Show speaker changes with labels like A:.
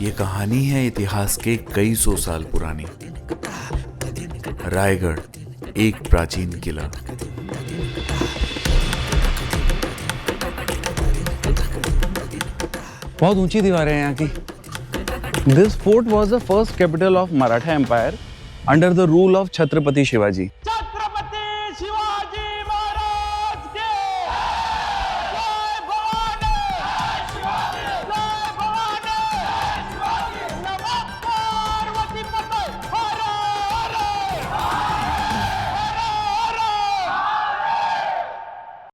A: ये कहानी है इतिहास के कई सौ साल पुरानी। रायगढ़ एक प्राचीन किला।
B: बहुत ऊंची दीवारें हैं यहाँ की। This fort was the first capital of Maratha Empire under the rule of Chhatrapati Shivaji.